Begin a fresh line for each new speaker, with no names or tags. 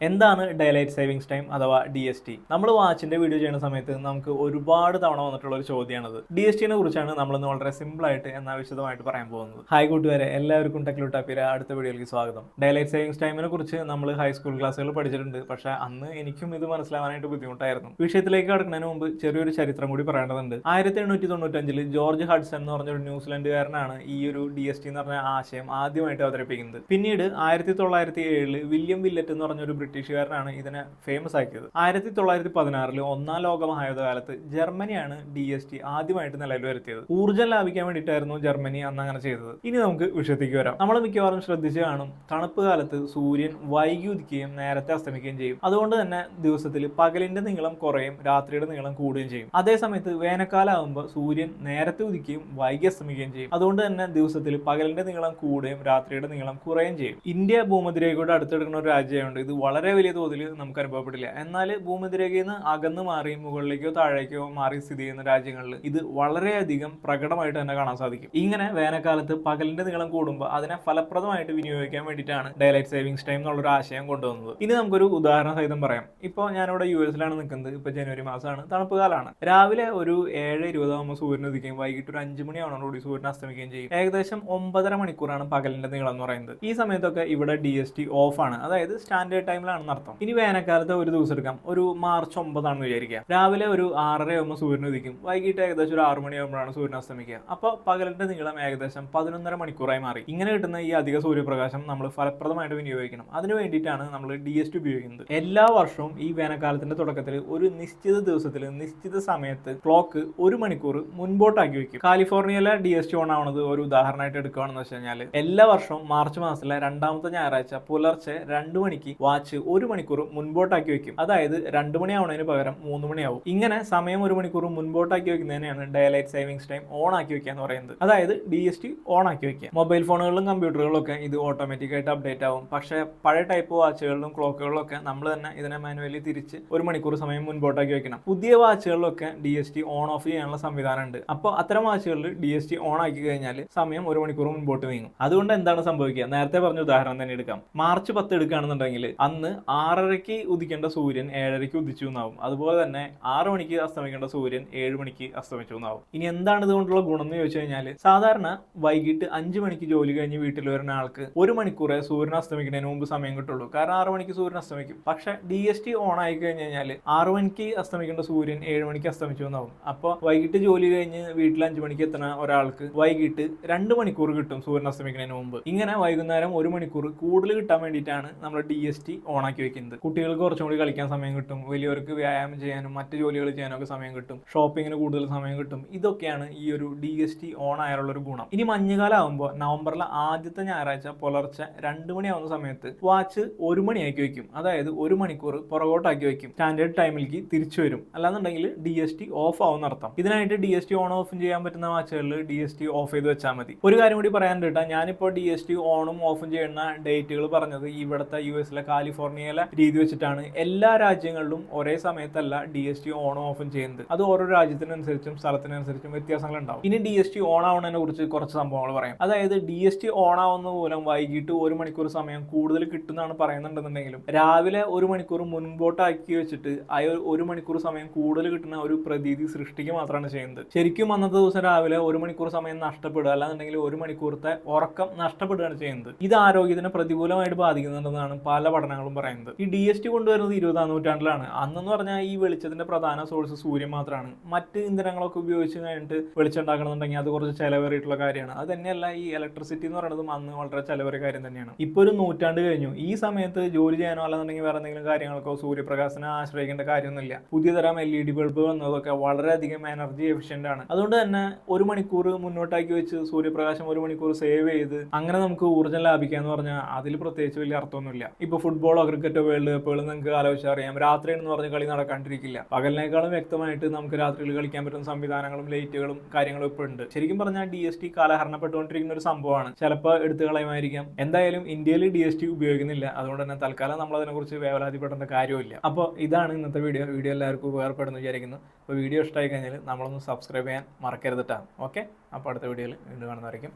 എന്താണ് daylight savings time അഥവാ DST? നമ്മൾ വാച്ചിന്റെ വീഡിയോ ചെയ്യുന്ന സമയത്ത് നമുക്ക് ഒരുപാട് തവണ വന്നിട്ടുള്ള ഒരു ചോദ്യമാണത്. DSTനെ കുറിച്ചാണ് നമ്മളിന്ന് വളരെ സിമ്പിൾ ആയിട്ട് എന്നാൽ വിശദമായിട്ട് പറയാൻ പോകുന്നത്. ഹായ് കൂട്ടുകാരെ, എല്ലാവർക്കും ടെക്ലൂട്ടാപ്പിര അടുത്ത വീഡിയോയിലേക്ക് സ്വാഗതം. ഡേലൈറ്റ് സേവിങ്സ് ടൈമിനെ കുറിച്ച് നമ്മൾ ഹൈസ്കൂൾ ക്ലാസ്സുകൾ പഠിച്ചിട്ടുണ്ട്. പക്ഷേ അന്ന് എനിക്കും ഇത് മനസ്സിലാവാനായിട്ട് ബുദ്ധിമുട്ടായിരുന്നു. വിഷയത്തിലേക്ക് കടക്കുന്നതിന് മുമ്പ് ചെറിയൊരു ചരിത്രം കൂടി പറയേണ്ടതുണ്ട്. 1895 ജോർജ് ഹഡ്സൺ എന്ന് പറഞ്ഞൊരു ന്യൂസിലൻഡുകാരനാണ് ഈ ഒരു DST എന്ന് പറഞ്ഞ ആശയം ആദ്യമായിട്ട് അവതരിപ്പിക്കുന്നത്. പിന്നീട് 1907 വില്യം വില്ലറ്റ് എന്ന് പറഞ്ഞൊരു ബ്രിട്ടീഷുകാരനാണ് ഇതിനെ ഫേമസ് ആക്കിയത്. 1916 ഒന്നാം ലോക മഹായുദ്ധകാലത്ത് ജർമ്മനിയാണ് DST ആദ്യമായിട്ട് നിലവിൽ വരുത്തിയത്. ഊർജ്ജം ലാഭിക്കാൻ വേണ്ടിയിട്ടായിരുന്നു ജർമ്മനി അന്ന് അങ്ങനെ ചെയ്തത്. ഇനി നമുക്ക് വിഷയത്തേക്ക് വരാം. നമ്മൾ മിക്കവാറും ശ്രദ്ധിച്ചു കാണും, തണുപ്പ് കാലത്ത് സൂര്യൻ വൈകി ഉദിക്കുകയും നേരത്തെ അസ്തമിക്കുകയും ചെയ്യും. അതുകൊണ്ട് തന്നെ ദിവസത്തിൽ പകലിന്റെ നീളം കുറയും, രാത്രിയുടെ നീളം കൂടുകയും ചെയ്യും. അതേസമയത്ത് വേനൽക്കാലമാകുമ്പോൾ സൂര്യൻ നേരത്തെ ഉദിക്കുകയും വൈകി അസ്തമിക്കുകയും ചെയ്യും. അതുകൊണ്ട് തന്നെ ദിവസത്തിൽ പകലിന്റെ നീളം കൂടുകയും രാത്രിയുടെ നീളം കുറയുകയും ചെയ്യും. ഇന്ത്യ ഭൂമധ്യരേഖയോട് അടുത്തെടുക്കുന്ന ഒരു രാജ്യമായതുകൊണ്ട് ഇത് വളരെ വലിയ തോതിൽ നമുക്ക് അനുഭവപ്പെടില്ല. എന്നാൽ ഭൂമധ്യരേഖയിൽ നിന്ന് അകന്ന് മാറി മുകളിലേക്കോ താഴേക്കോ മാറി സ്ഥിതി ചെയ്യുന്ന രാജ്യങ്ങളിൽ ഇത് വളരെയധികം പ്രകടമായിട്ട് തന്നെ കാണാൻ സാധിക്കും. ഇങ്ങനെ വേനൽക്കാലത്ത് പകലിന്റെ നീളം കൂടുമ്പോൾ അതിനെ ഫലപ്രദമായിട്ട് വിനിയോഗിക്കാൻ വേണ്ടിയിട്ടാണ് ഡേലൈറ്റ് സേവിങ്സ് ടൈം എന്നുള്ളൊരു ആശയം കൊണ്ടുവന്നത്. ഇനി നമുക്കൊരു ഉദാഹരണ സഹിതം പറയാം. ഇപ്പോൾ ഞാനിവിടെ US-ലാണ് നിൽക്കുന്നത്. ഇപ്പോൾ ജനുവരി മാസമാണ്, തണുപ്പ് കാലമാണ്. രാവിലെ ഒരു 7:20 ആകുമ്പോൾ സൂര്യൻ ഉദിക്കുകയും വൈകിട്ട് ഒരു 5 മണിയാവണോടുകൂടി സൂര്യൻ അസ്തമിക്കുകയും ചെയ്യും. ഏകദേശം 9.5 മണിക്കൂറാണ് പകലിന്റെ നീളം എന്ന് പറയുന്നത്. ഈ സമയത്തൊക്കെ ഇവിടെ DST ഓഫ് ആണ്, അതായത് സ്റ്റാൻഡേർഡ് ടൈമിലാണ് നടത്തും. ഇനി വേനൽക്കാലത്ത് ഒരു ദിവസം എടുക്കാം, ഒരു മാർച്ച് 9 ആണെന്ന് വിചാരിക്കുക. രാവിലെ ഒരു 6:30 ആകുമ്പോൾ സൂര്യൻ ഉദിക്കും, വൈകിട്ട് ഏകദേശം ഒരു 6 മണിയാകുമ്പോഴാണ് സൂര്യൻ അസ്തമിക്കുക. അപ്പോൾ പകലിന്റെ നീളം ഏകദേശം 11.5 മണിക്കൂറായി മാറി. ഇങ്ങനെ കിട്ടുന്ന ഈ അധിക സൂര്യപ്രകാശം നമ്മൾ ഫലപ്രദമായിട്ട് വിനിയോഗിക്കണം. അതിനു വേണ്ടിയിട്ടാണ് നമ്മൾ DST ഉപയോഗിക്കുന്നത്. എല്ലാ വർഷവും ഈ വേനൽക്കാലത്തിന്റെ തുടക്കത്തിൽ ഒരു നിശ്ചിത ദിവസത്തിൽ നിശ്ചിത സമയത്ത് ക്ലോക്ക് 1 മണിക്കൂർ മുൻപോട്ടാക്കി വെക്കും. കാലിഫോർണിയയിലെ DST ഓൺ ആവുന്നത് ഒരു ഉദാഹരണമായിട്ട് എടുക്കുകയാണെന്ന് വെച്ച് കഴിഞ്ഞാൽ എല്ലാ വർഷവും മാർച്ച് മാസത്തിലെ 2ാമത്തെ ഞായറാഴ്ച പുലർച്ചെ 2 മണിക്ക് വാച്ച് 1 മണിക്കൂർ മുൻപോട്ടാക്കി വെക്കും. അതായത് 2 മണിയാവുന്നതിന് പകരം 3 മണിയാവും. ഇങ്ങനെ സമയം 1 മണിക്കൂർ മുൻപോട്ടാക്കി വെക്കുന്നതിനെയാണ് ഡേലൈറ്റ് സേവിങ്സ് ടൈം ഓൺ ആക്കി വെക്കുക എന്ന് പറയുന്നത്. അതായത് DST ഓൺ ആക്കി വെക്കുക. മൊബൈൽ ഫോണുകളിലും കമ്പ്യൂട്ടറുകളിലും ഒക്കെ ഇത് ഓട്ടോമാറ്റിക് ആയിട്ട് അപ്ഡേറ്റ് ആവും. പക്ഷേ പഴയ ടൈപ്പ് വാച്ചുകളിലും ക്ലോക്കുകളിലും ഒക്കെ നമ്മൾ തന്നെ ഇതിനെ മാനുവലി തിരിച്ച് 1 മണിക്കൂർ സമയം മുൻപോട്ടാക്കി വെക്കണം. പുതിയ വാച്ചുകളിലൊക്കെ DST ഓൺ ഓഫ് ചെയ്യാനുള്ള സംവിധാനം ഉണ്ട്. അപ്പോൾ അത്തരം വാച്ചുകളിൽ DST ഓൺ ആക്കി കഴിഞ്ഞാൽ സമയം 1 മണിക്കൂർ മുൻപോട്ട് നീങ്ങും. അതുകൊണ്ട് എന്താണ് സംഭവിക്കുക? നേരത്തെ പറഞ്ഞ ഉദാഹരണം തന്നെ എടുക്കാം. മാർച്ച് 10 എടുക്കുകയാണെന്നുണ്ടെങ്കിൽ അന്ന് 6:30 ഉദിക്കേണ്ട സൂര്യൻ 7:30 ഉദിച്ചു എന്നാവും. അതുപോലെ തന്നെ 6 മണിക്ക് അസ്തമിക്കേണ്ട സൂര്യൻ 7 മണിക്ക് അസ്തമിച്ചു എന്നാവും. ഇനി എന്താണ് ഇതുകൊണ്ടുള്ള ഗുണം എന്ന് ചോദിച്ചു കഴിഞ്ഞാൽ, സാധാരണ വൈകിട്ട് 5 മണിക്ക് ജോലി കഴിഞ്ഞ് വീട്ടിൽ വരുന്ന ആൾക്ക് 1 മണിക്കൂറേ സൂര്യൻ അസ്തമിക്കുന്നതിന് മുമ്പ് സമയം കിട്ടുള്ളൂ. കാരണം 6 മണിക്ക് സൂര്യൻ അസ്തമിക്കും. പക്ഷെ DST ഓൺ ആയി കഴിഞ്ഞ് കഴിഞ്ഞാൽ 6 മണിക്ക് അസ്തമിക്കേണ്ട സൂര്യൻ 7 മണിക്ക് അസ്തമിച്ചു എന്നാവും. അപ്പോൾ വൈകിട്ട് ജോലി കഴിഞ്ഞ് വീട്ടിൽ 5 മണിക്ക് എത്തുന്ന ഒരാൾക്ക് വൈകിട്ട് 2 മണിക്കൂർ കിട്ടും സൂര്യൻ അസ്തമിക്കുന്നതിന് മുമ്പ്. ഇങ്ങനെ വൈകുന്നേരം 1 മണിക്കൂർ കൂടുതൽ കിട്ടാൻ വേണ്ടിയിട്ടാണ് നമ്മൾ DST ഓൺ ആക്കി വെക്കുന്നത്. കുട്ടികൾക്ക് കുറച്ചും കൂടി കളിക്കാൻ സമയം കിട്ടും, വലിയവർക്ക് വ്യായാമം ചെയ്യാനും മറ്റു ജോലികൾ ചെയ്യാനും ഒക്കെ സമയം കിട്ടും, ഷോപ്പിങ്ങിന് കൂടുതൽ സമയം കിട്ടും. ഇതൊക്കെയാണ് ഈ ഒരു DST ഓൺ ആയാലുള്ളൊരു ഗുണം. ഇനി മഞ്ഞുകാലം ആകുമ്പോൾ നവംബറിലെ ആദ്യത്തെ ഞായറാഴ്ച പുലർച്ചെ 2 മണിയാവുന്ന സമയത്ത് വാച്ച് 1 മണിയാക്കി വെക്കും. അതായത് 1 മണിക്കൂർ പുറകോട്ടാക്കി വെക്കും. സ്റ്റാൻഡേർഡ് ടൈമിലേക്ക് തിരിച്ചു വരും. അല്ലാന്നുണ്ടെങ്കിൽ DST ഓഫ് ആവുന്ന അർത്ഥം. ഇതിനായിട്ട് DST ഓൺ ഓഫും ചെയ്യാൻ പറ്റുന്ന വാച്ചുകളിൽ DST ഓഫ് ചെയ്ത് വെച്ചാൽ മതി. ഒരു കാര്യം കൂടി പറയാൻ കേട്ടാ, ഞാനിപ്പോൾ DST ഓണും ഓഫും ചെയ്യുന്ന ഡേറ്റുകൾ പറഞ്ഞത് ഇവിടുത്തെ US-ലെ കാലിഫോർണിയയിലെ രീതി വെച്ചിട്ടാണ്. എല്ലാ രാജ്യങ്ങളിലും ഒരേ സമയത്തല്ല DST ഓണും ഓഫും ചെയ്യുന്നത്. അത് ഓരോ രാജ്യത്തിനനുസരിച്ചും സ്ഥലത്തിനനുസരിച്ചും വ്യത്യാസങ്ങൾ ഉണ്ടാവും. ഇനി DST ഓൺ ആവുന്നതിനെ കുറിച്ച് കുറച്ച് സംഭവങ്ങൾ പറയാം. അതായത് DST ഓൺ ആവുന്ന മൂലം വൈകിട്ട് 1 മണിക്കൂർ സമയം കൂടുതൽ കിട്ടുന്നതാണ് പറയുന്നുണ്ടെന്നുണ്ടെങ്കിലും രാവിലെ 1 മണിക്കൂർ മുൻപോട്ടാക്കി വെച്ചിട്ട് ആ 1 മണിക്കൂർ സമയം കൂടുതൽ കിട്ടുന്ന ഒരു പ്രതീതി സൃഷ്ടിക്കുക മാത്രമാണ് ചെയ്യുന്നത്. ശരിക്കും അന്നത്തെ ദിവസം രാവിലെ 1 മണിക്കൂർ സമയം നഷ്ടപ്പെടുക, അല്ലാന്നുണ്ടെങ്കിൽ 1 മണിക്കൂറത്തെ ഉറക്കം നഷ്ടപ്പെടുകയാണ് ചെയ്യുന്നത്. ഇത് ആരോഗ്യത്തിനെ പ്രതികൂലമായിട്ട് ബാധിക്കുന്നുണ്ടെന്നാണ് പല പഠനങ്ങളും പറയുന്നത്. ഈ DST കൊണ്ടുവരുന്നത് 20ാം നൂറ്റാണ്ടിലാണ്. അന്നെന്ന് പറഞ്ഞാൽ ഈ വെളിച്ചത്തിന്റെ പ്രധാന സോഴ്സ് സൂര്യൻ മാത്രമാണ്. മറ്റ് ഇന്ധനങ്ങളൊക്കെ ഉപയോഗിച്ച് കഴിഞ്ഞിട്ട് വെളിച്ചം ഉണ്ടാക്കണമെന്നുണ്ടെങ്കിൽ അത് കുറച്ച് ചെലവേറിയിട്ടുള്ള കാര്യമാണ്. അത് തന്നെയല്ല, ഈ ഇലക്ട്രിസിറ്റി എന്ന് പറയുന്നതും അന്ന് വളരെ ചെലവേറിയ കാര്യം തന്നെയാണ്. ഇപ്പോൾ ഒരു നൂറ്റാണ്ട് കഴിഞ്ഞു. ഈ സമയത്ത് ജോലി ചെയ്യാനോ അല്ലെന്നുണ്ടെങ്കിൽ വേറെ എന്തെങ്കിലും കാര്യങ്ങൾക്കോ സൂര്യപ്രകാശനെ ആശ്രയിക്കേണ്ട കാര്യമൊന്നുമില്ല. പുതിയ തരം LED ബൾബ് വന്നതൊക്കെ വളരെയധികം എനർജി എഫിഷ്യന്റ് ആണ്. അതുകൊണ്ട് തന്നെ 1 മണിക്കൂർ മുന്നോട്ടാക്കി വെച്ച് സൂര്യപ്രകാശം 1 മണിക്കൂർ സേവ് ചെയ്ത് അങ്ങനെ നമുക്ക് ഊർജ്ജം ലാഭിക്കുക എന്ന് പറഞ്ഞാൽ അതിൽ പ്രത്യേകിച്ച് വലിയ അർത്ഥമൊന്നുമില്ല. ഇപ്പോൾ ഫുട്ബോളോ ക്രിക്കറ്റോ വേൾഡ് കപ്പുകൾ നിങ്ങൾക്ക് ആലോചിച്ചറിയാം, രാത്രി എന്ന് പറഞ്ഞ കളി നടക്കാണ്ടിരിക്കില്ല. പകലിനേക്കാളും വ്യക്തമായിട്ട് നമുക്ക് രാത്രിയിൽ കളിക്കാൻ പറ്റുന്ന സംവിധാനങ്ങളും ലൈറ്റുകളും കാര്യങ്ങളും ഇപ്പോൾ ഉണ്ട്. ശരിക്കും പറഞ്ഞാൽ DST കാലഹരണപ്പെട്ടുകൊണ്ടിരിക്കുന്ന ഒരു സംഭവമാണ്. ചിലപ്പോൾ എടുത്തു കളയുമായിരിക്കാം. എന്തായാലും ഇന്ത്യയിൽ DST ഉപയോഗിക്കുന്നില്ല. അതുകൊണ്ട് തന്നെ തൽക്കാലം നമ്മൾ അതിനെക്കുറിച്ച് വേവലാതിപ്പെടേണ്ട കാര്യമില്ല. അപ്പോൾ ഇതാണ് ഇന്നത്തെ വീഡിയോ. എല്ലാവർക്കും ഉപകാരപ്പെടുന്നു വിചാരിക്കുന്നു. അപ്പോൾ വീഡിയോ ഇഷ്ടമായി കഴിഞ്ഞാൽ നമ്മളൊന്ന് സബ്സ്ക്രൈബ് ചെയ്യാൻ മറക്കരുതിട്ടാണ്. ഓക്കെ, അപ്പോൾ അടുത്ത വീഡിയോയിൽ വീണ്ടും കാണുന്നതായിരിക്കും.